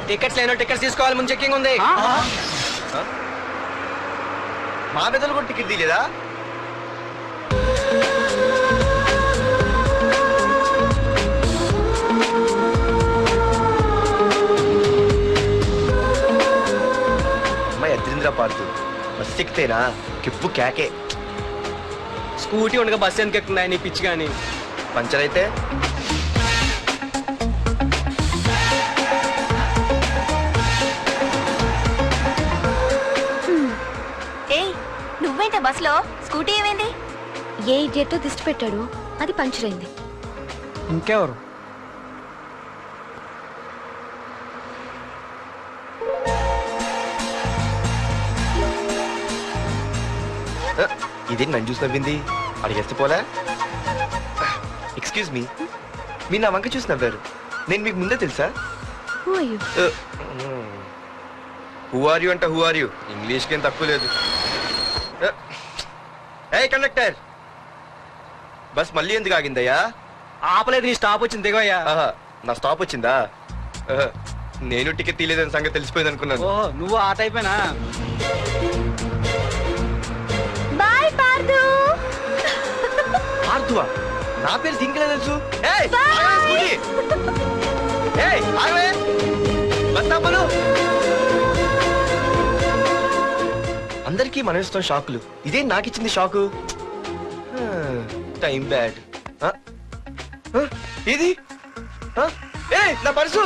Tickets లేనో tickets తీసుకోవాలి, ముందు checking ఉంది. మా పెద్దలు కూడా టికెట్ తీయలేదా? అమ్మాయి అద్రింద్ర పార్తు బస్ ఎక్కితేనా కిప్పు కేకే. స్కూటీ ఉండగా బస్సు ఎందుకు ఎక్కుతున్నాయి నీ పిచ్చి కానీ? పంచర్ అయితే నువ్వేంటే బస్సులో? స్కూటీ ఏమైంది? ఏ ఇడియట్ దిష్టి పెట్టాడు, అది పంచర్ అయింది. ఇంకెవరు? ఇదేంటి నన్ను చూసి నవ్వింది? అడిగేస్తే పోలే. ఎక్స్క్యూజ్ మీ, మీరు నా వంక చూసి నవ్వారు. నేను మీకు ముందే తెలుసా? హూ ఆర్ యూ అంటే హూ ఆర్ యూ, ఇంగ్లీష్కి ఏం తక్కువ లేదు. ఏ కండక్టర్, బస్ మళ్ళీ ఎందుకు ఆగిందయ్యా? ఆపలేదు, నీ స్టాప్ వచ్చింది, దిగోయ్యా. నా స్టాప్ వచ్చిందా? నేను టికెట్ తీయలేదని సంగతి తెలిసిపోయింది అనుకున్నాను. ఓహో, నువ్వు ఆ టైపేనా? బాయ్ పార్దు. పార్థువా? నా పేరు దీనికిలే తెలుసు. అందరికీ మనం ఇస్తాం షాకులు, ఇదే నాకు ఇచ్చింది షాకు. Time bad. ఇది నా పర్సు.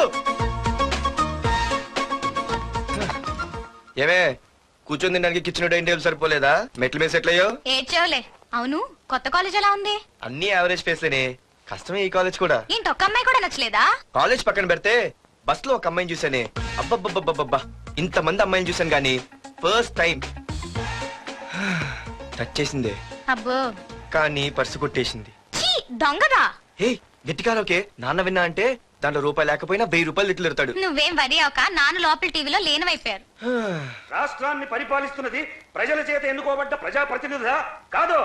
ఏమే కూర్చొని తినడానికి కిచెన్ డైనింగ్ టేబుల్ సరిపోలేదా? మెట్ల మీద సెట్ అయ్యో. ఏడ్చావులే. అవును, కొత్త కాలేజ్ ఎలా ఉంది? అన్ని యావరేజ్ ఫేస్లేనే, కష్టమే ఈ కాలేజ్ కూడా. ఏంటి, ఒక్క అమ్మాయి కూడా నచ్చలేదా? కాలేజ్ పక్కన పెడితే బస్ లో ఒక అమ్మాయిని చూసానే, అబ్బబ్బబ్బబ్బబ్బా ఇంతమంది అమ్మాయిని చూసాను గానీ ఫస్ట్ టైం టచ్ చేసిందే. అబ్బో, కానీ పర్సు కొట్టేసింది. ఛీ, దొంగదా. హే గట్టిగా ఓకే, నాన్న విన్నా అంటే దాంట్లో రూపాయి లేకపోయినా 1000 రూపాయలు ఇట్లెడతాడు. నువ్వేం వరి అవక, నాన్న లోపల టీవీలో లేనవైపోయారు. రాష్ట్రాన్ని పరిపాలిస్తున్నది ప్రజల చేత ఎన్నుకోబడ్డ ప్రజాప్రతినిధులా కాదు,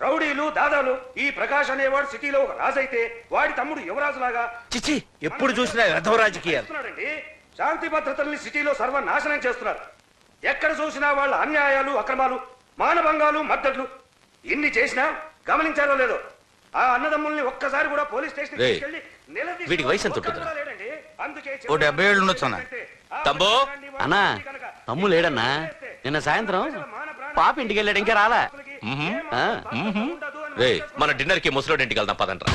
రౌడీలు దాదాలు. ఈ ప్రకాష్ అనేవాడు సిటీలో ఒక రాజైతే వాడి తమ్ముడు యువరాజులాగా చిచి ఎప్పుడు చూసినా రథవ రాజకీయాలు. శాంతి భద్రతల్ని సిటీలో సర్వనాశనం చేస్తున్నారు. ఎక్కడ చూసినా వాళ్ళ అన్యాయాలు, అక్రమాలు, మానభంగాలు, మద్దతులు. ఇన్ని చేసినా గమనించారో లేదో, ఆ అన్నదమ్ముల్ని ఒక్కసారి కూడా పోలీస్ స్టేషన్ వీడికి వయసు ఎంత ఉంటుంది? ఓ 70 ఏళ్ళు ఉండొచ్చు అన్న. తమ్ముడు అన్నా తమ్ము లేడన్నా, నిన్న సాయంత్రం పాప ఇంటికి వెళ్ళాడు, ఇంకా రాలా. రే మన డిన్నర్ కి ముసలోడి ఇంటికి వెళ్దాం పదండ్రా.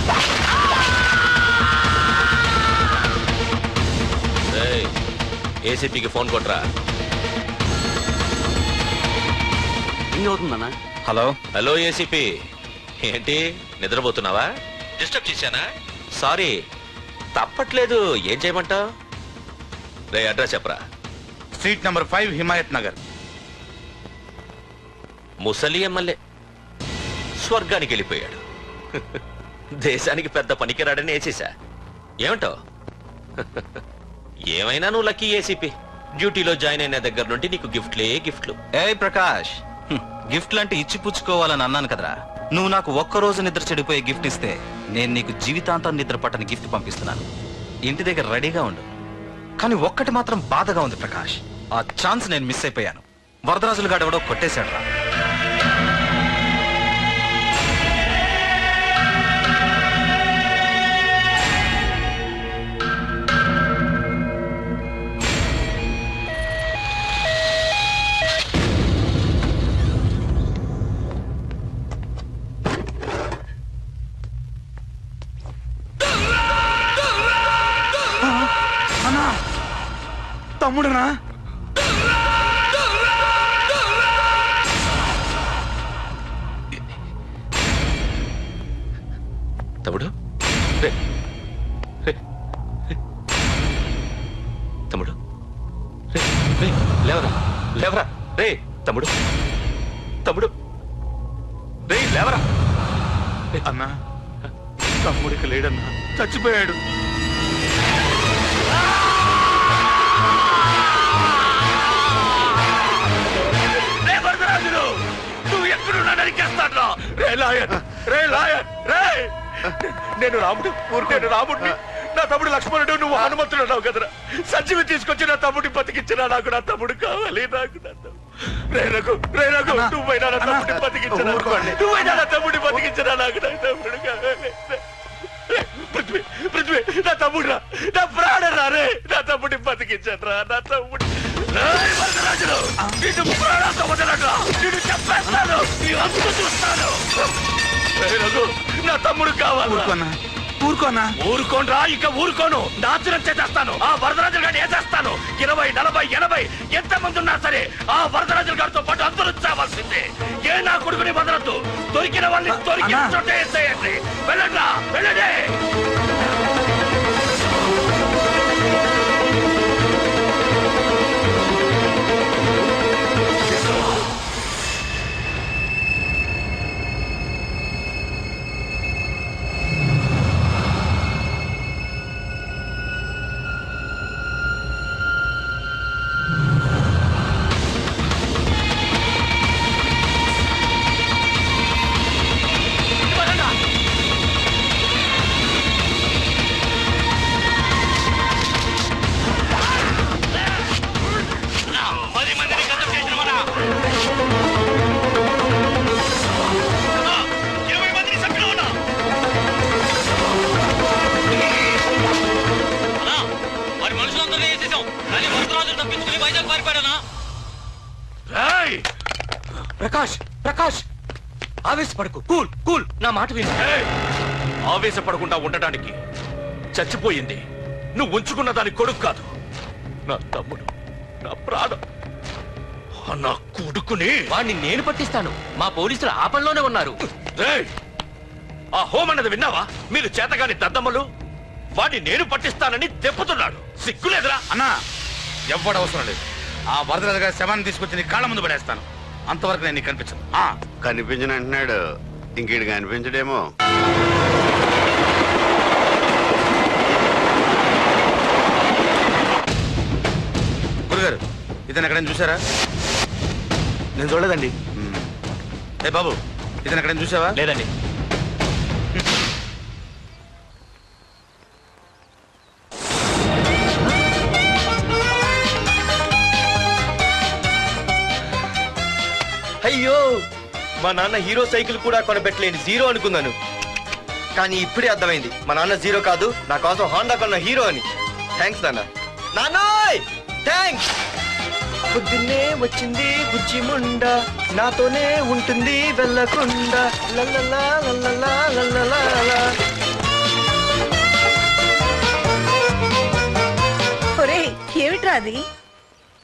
ఏసీపీకి ఫోన్ కొట్రా. అవుతుందన్నా. హలో హలో ఏసీపీ, ఏంటి నిద్రపోతున్నావా? డిస్టర్బ్ చేశానా? సారీ, తప్పట్లేదు. ఏం చేయమంటావు? రే అడ్రస్ చెప్పరా. Street number 5 Himayat Nagar. ముసలి ఎమ్మెల్యే స్వర్గానికి వెళ్ళిపోయాడు. దేశానికి పెద్ద పనికిరాడని వేసేసా. ఏమంటావు? ఏమైనా నువ్వు లక్కీ ఏసీపీ. డ్యూటీలో జాయిన్ అయిన దగ్గర నుండి నీకు గిఫ్ట్లే గిఫ్ట్లు. ఏ ప్రకాష్, గిఫ్ట్లు అంటే ఇచ్చి పుచ్చుకోవాలని అన్నాను కదరా. నువ్వు నాకు ఒక్కరోజు నిద్ర చెడిపోయే గిఫ్ట్ ఇస్తే నేను నీకు జీవితాంతం నిద్ర పట్టని గిఫ్ట్ పంపిస్తున్నాను. ఇంటి దగ్గర రెడీగా ఉండు. కానీ ఒక్కటి మాత్రం బాధగా ఉంది ప్రకాష్, ఆ ఛాన్స్ నేను మిస్ అయిపోయాను. వరదరాజులు గాడు ఎవడో కొట్టేశాడు రా. తమ్ముడునా? తమ్ముడు రే రే తమ్ముడు రే రే లేవరా లేవరా రే తమ్ముడు తమ్ముడు రే లేవరా. అన్నా తమ్ముడికి లేడన్నా, చచ్చిపోయాడు. నువ్వు ఎక్కడున్నా నరికేస్తాడ్రా. రే లాయర్, రే లాయర్, రే. నేను రాముడు, నేను రాముడిని. నా తమ్ముడు లక్ష్మణుడు, నువ్వు హనుమంతుడు అన్నావు కదరా. సంజీవి తీసుకొచ్చి నా తమ్ముడిని బతికించినా. నాకు నా తమ్ముడు కావాలి. నాకు నా తమ్ముడు రేనకు నువ్వైనా నా తమ్ముడిని బతికించినా. నువ్వైనా నా తమ్ముడిని బతికించినా. నాకు నా తమ్ముడు కావాలి. పృథ్వీ పృథ్వీ నా తమ్ముడు రా, నా ప్రాణరా రే. నా తమ్ముడిని బతికించను రా. నా తమ్ముడు వరదరాజులు నిన్ను ప్రాణాలతో వదలరా. నిన్ను చెప్పేస్తాను. నీ అంతు చూస్తాను. నా తమ్ముడు కావాలి. ఊరుకోనరా. ఇక ఊరుకోను. నాశనం చేసేస్తాను. ఆ వరదరాజుల గారిని వేసేస్తాను. 20, 40, 80 ఎంతమంది ఉన్నా సరే ఆ వరదరాజుల గారితో పాటు అందరూ చావాల్సిందే. ఏ నా కొడుకుని వదలద్దు. దొరికిన వాళ్ళని దొరికిన చోట వేసేయండి. వెళ్ళండి వెళ్ళండి. ప్రకాష్ ప్రకాష్ ఆవేశపడకు. Cool cool. నా మాట విను. ఆవేశపడకుండా ఉండటానికి చచ్చిపోయింది నువ్వు ఉంచుకున్న దాని కొడుకు కాదు, నా తమ్ముడు, నా ప్రాణం. నా కొడుకుని వాడిని నేను పట్టిస్తాను. మా పోలీసులు ఆ పనిలోనే ఉన్నారు. ఏయ్! ఆ హోమ్ అన్నది విన్నావా? మీరు చేతగాని దద్దమ్మలు. వాడిని నేను పట్టిస్తానని తెప్పుతున్నాడు. సిగ్గులేదురా? అన్నా ఎవ్వడు అవసరం లేదు. ఆ వరదరాజు గారి శవాన్ని తీసుకొచ్చి నీ కాళ్ళ ముందు పడేస్తాను. అంతవరకు నేను నీకు కనిపించను. కనిపించిన అంటున్నాడు, ఇంకేడు కనిపించడేమో. గురుగారు ఇతను ఎక్కడైనా చూసారా? నేను చూడలేదండి. ఏ బాబు ఇతను ఎక్కడైనా చూసావా? లేదండి. అయ్యో, మా నాన్న హీరో సైకిల్ కూడా కొనబెట్టలేని జీరో అనుకున్నాను. కానీ ఇప్పుడే అర్థమైంది, మా నాన్న జీరో కాదు, నా కోసం హాండా కొన్న హీరో అని. థ్యాంక్స్ నాన్న. నాన్నోయ్ థ్యాంక్స్. పొద్దున్నే వచ్చింది బుజ్జి ముండ, నాతోనే ఉంటుంది వెళ్ళకుండా. లల్లలా లల్లలా లల్లలా. ఏమిట్రా అది?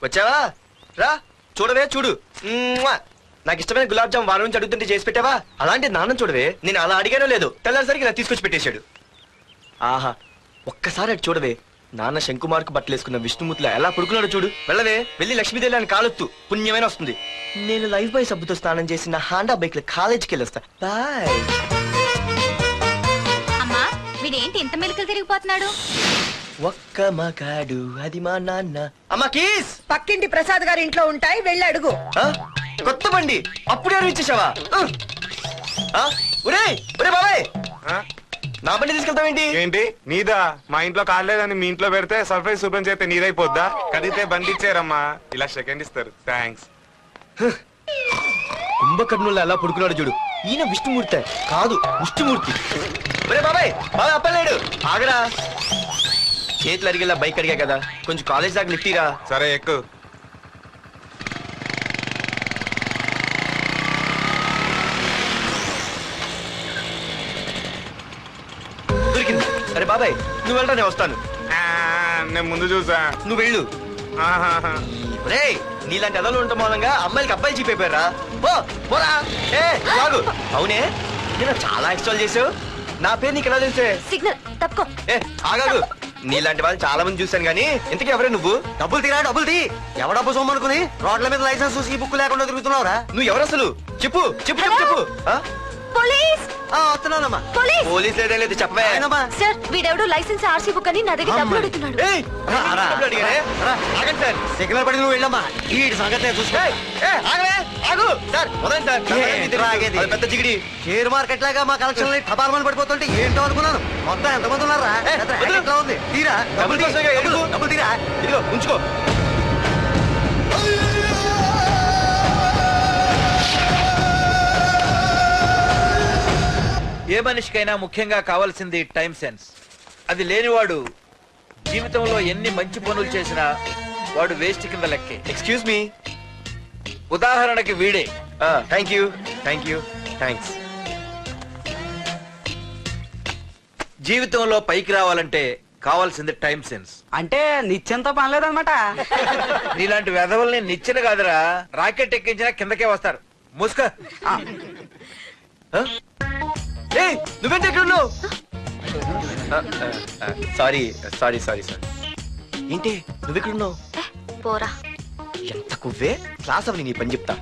వచ్చావా? రా చూడవే, చూడు. మ్మ్వా. నాకు ఇష్టమైన గులాబ్ జామ్ వారం నుంచి అడుగుతుంటే చేసి పెట్టావా? అలాంటి నాన్న చూడవే, నేను అలా అడిగానో లేదు, తెల్లారిసరికి ఇలా తీసుకొచ్చి పెట్టేశాడు. ఆహా, ఒక్కసారి అటు చూడవే. నాన్న శంకుమార్కు బట్టలు వేసుకున్న విష్ణుమూర్తిలా ఎలా పడుకున్నాడో చూడు. వెళ్ళవే, వెళ్ళి లక్ష్మీదేవి అని కాలొత్తు, పుణ్యమైన వస్తుంది. నేను లైఫ్ బాయ్ సబ్బుతో స్నానం చేసి నా హాండా బైక్ లో కాలేజీకి వెళ్ళొస్తా. బాయ్. అమ్మా, వీడేంటి ఇంత మెలికలు తిరిగిపోతున్నాడు? ఒక్క మగాడు అది మా నాన్న. అమ్మా కీస్ పక్కింటి ప్రసాద్ గారి ఇంట్లో ఉంటాయి, వెళ్ళి అడుగు. ఆ? కొత్త బండి అప్పుడే ఇచ్చేసావా? ఒరే ఒరే బాబాయ్, నా బండి తీసుకెళ్తావేంటి? ఏంటి నీదా? మా ఇంట్లో కాలేదని మీ ఇంట్లో పెడితే సర్ప్రైజ్ శుభ్రం చేస్తే నీదైపోద్దా? కదితే బండి ఇచ్చారమ్మా, ఇలా సెకండ్ ఇస్తారు. థ్యాంక్స్. కుంభకర్ణుల్లో ఎలా పడుకున్నాడు చూడు. ఈయన విష్ణుమూర్తి కాదు, విష్ణుమూర్తి. ఒరే బాబాయ్, బాబాయ్ అప్పలేడు, ఆగరా. చేతులు అడిగేలా బైక్ అడిగా కదా, కొంచెం కాలేజ్ దాకా లిఫ్ట్ ఇరా. సరే ఎక్కు. దొరికింది. అరే బాబాయ్ నువ్వు వెళ్ళరా, నేను వస్తాను. నేను ముందు చూసా. నువ్వు వెళ్ళు. రే, నీలాంటి ఎదలు ఉండటం మూలంగా అమ్మాయిలకి అబ్బాయిలు చీపైపోయారా? పోరా. ఏ బాగు. అవునే, నేను చాలా ఎక్స్ట్రాల్ చేసావు. నా పేరు నీకు ఎలా తెలిసే? సిగ్నల్ తప్పుకో. ఏ ఆగాగు. నీలాంటి వాళ్ళు చాలా మంది చూశాను గానీ ఇంతకీ ఎవరే నువ్వు? డబ్బులు తీరా, డబ్బులు తీ. ఎవడ డబ్బు సొమ్మనుకుని రోడ్ల మీద లైసెన్స్ చూసి ఈ బుక్ లేకుండా తిరుగుతున్నావురా? నువ్వు ఎవరు అసలు? చెప్పు చెప్పు చెప్పు చెప్పు. పోలీస్ వస్తున్నానమ్మా. పోలీస్! పోలీస్ లేదే లేదు చెప్పవే. సార్ వీడెవడో లైసెన్స్ ఆర్సీ బుక్ అని నా దగ్గర డబ్బులు అడుగుతున్నాడు. ఏయ్, డబ్బులు అడిగాడే? ఆగండి సార్. సిగ్నల్ పడి నువ్వు వెళ్ళమ్మా. ఈ సంగతి చూసుకో. ఆగవే, ఆగు. సార్ వదండి సార్. అది పెద్ద జిగిడి. షేర్ మార్కెట్ లాగా మా కలెక్షన్ టపాల్మని పడిపోతుంటే ఏంటో అనుకున్నాను. మొత్తం ఎంతమంది ఉన్నారా? ఎట్లా ఉంది? తీరా డబ్బులు తీరా. ఇదిగో ఉంచుకో. ఏ మనిషికైనా ముఖ్యంగా కావాల్సింది టైం సెన్స్. అది లేనివాడు జీవితంలో ఎన్ని మంచి పనులు చేసినా వాడు వేస్ట్ కింద లెక్కే. Excuse me. ఉదాహరణకి వీడే. Thank you, thank you, thanks. జీవితంలో పైకి రావాలంటే కావాల్సింది టైం సెన్స్. అంటే నిత్యంతో పనిలేదన్నమాట. నీలాంటి వెధవల్ని నిచ్చిన కాదురా, రాకెట్ ఎక్కించినా కిందకే వస్తారు. ముసుక. నువ్వేంటి ఎక్కడ ఉన్నావు? Sorry sorry sorry sorry. ఏంటి నువ్వెక్కడున్నావు? పోరా. ఎంత కువ్వే. క్లాస్ అవని నీ పని చెప్తా.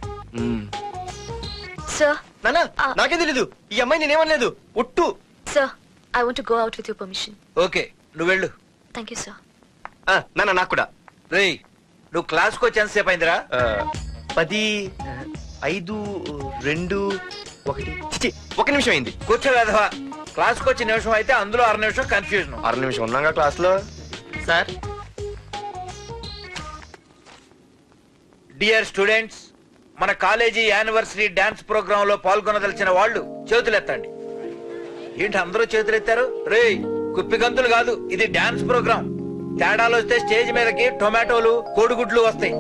సార్ నానా నాకే తెలీదు. ఈ అమ్మాయి నేనేమనలేదు. ఒట్టు. Sir I want to go out with your permission. Okay, నువ్వు వెళ్ళు. Thank you sir. నానా నాకు కూడా. రేయ్, నువ్వు క్లాస్కి వచ్చి ఎంతసేపు అయిందిరా? 10, 5, 2, 1. చిచి, 1 నిమిషం అయింది. కూర్చో వెధవా. క్లాస్కి వచ్చి నిమిషం అయితే అందులో 6 నిమిషం కన్ఫ్యూజన్. 6 నిమిషం ఉన్నాగా క్లాస్ లో. సార్ డియర్ స్టూడెంట్స్, మన కాలేజీ యానివర్సరీ డాన్స్ ప్రోగ్రామ్ లో పాల్గొనదలిచిన వాళ్ళు చేతులెత్తండి. ఏంటి అందరూ చేతులెత్తారు? రేయ్, కుప్పి గంతులు కాదు, ఇది డాన్స్ ప్రోగ్రామ్. తేడాలు వస్తే స్టేజ్ మీదకి టొమాటోలు, కోడిగుడ్లు వస్తాయి.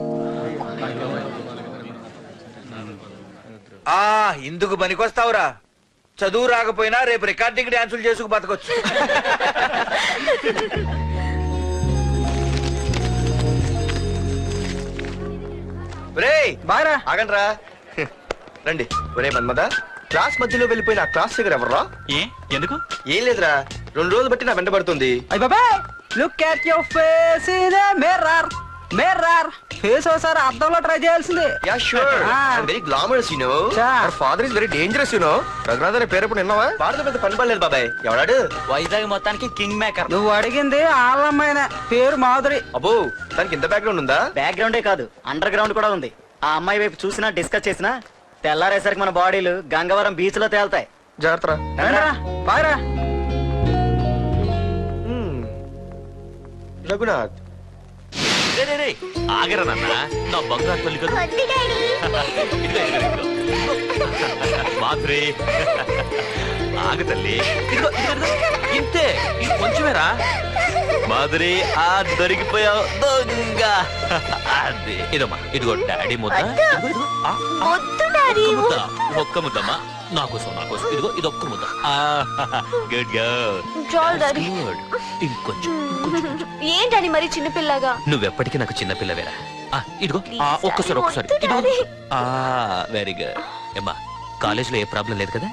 ఇందుకు పనికొస్తావురా. చదువు రాకపోయినా రేపు రికార్డింగ్ డాన్సులు చేసుకు బతకొచ్చు. రేయ్ బాగా ఆగండి రా. రండి. ఒరే మన్మద, క్లాస్ మధ్యలో వెళ్ళిపోయిన ఆ క్లాస్ దగ్గర ఎవర్రా? ఏ ఎందుకు? ఏం లేదురా, 2 రోజులు బట్టి నా వెంట పడుతుంది. అయ్య బాబాయ్, look at your face in a mirror. Mirror face ఒకసారి అద్దంలో ట్రై చేయాల్సింది. Yeah sure. I very glamorous you know. Our father is very dangerous you know. Raghunath అనే పేరు ఎప్పుడు విన్నావా? వాడితో పెద్ద పని పడలేదు బాబాయ్. ఎవడాడు? వైజాగ్ మొత్తానికి కింగ్ మేకర్. నువ్వు అడిగింది ఆళ్ళమ్మైన పేరు మాధురి. అబ్బో, దానికి ఇంత బ్యాక్గ్రౌండ్ ఉందా? బ్యాక్గ్రౌండే కాదు, అండర్ గ్రౌండ్ కూడా ఉంది. ఆ అమ్మాయి వైపు చూసినా డిస్కస్ చేసినా తెల్లారేసరికి మన బాడీలు గంగవరం బీచ్ లో తేలుతాయి. జాగ్రత్త. బాగా రఘునాథ్. ఆగరా నాన్న, నా బంగారు తల్లి కదా. మాధురి, ఆగ తల్లి. ఇంతే, ఇది కొంచెమేరా. మాధురి, దొరికిపోయావు దొంగ. అది ఇదమ్మా, ఇదిగో డాడీ ముద్ద. ఒక్క ముద్దమ్మా, నాకోసం నాకోసం. ఇదిగో ఇదొక్క ముద్ద. Good girl. ఇంకొంచెం. ఏంటని మరి చిన్నపిల్లగా? నువ్వెప్పటికీ నాకు చిన్నపిల్లవేరా. ఇదిగో ఒక్కసారి. ఇదిగో. Very good. ఏమ్మా, కాలేజీలో ఏ ప్రాబ్లం లేదు కదా?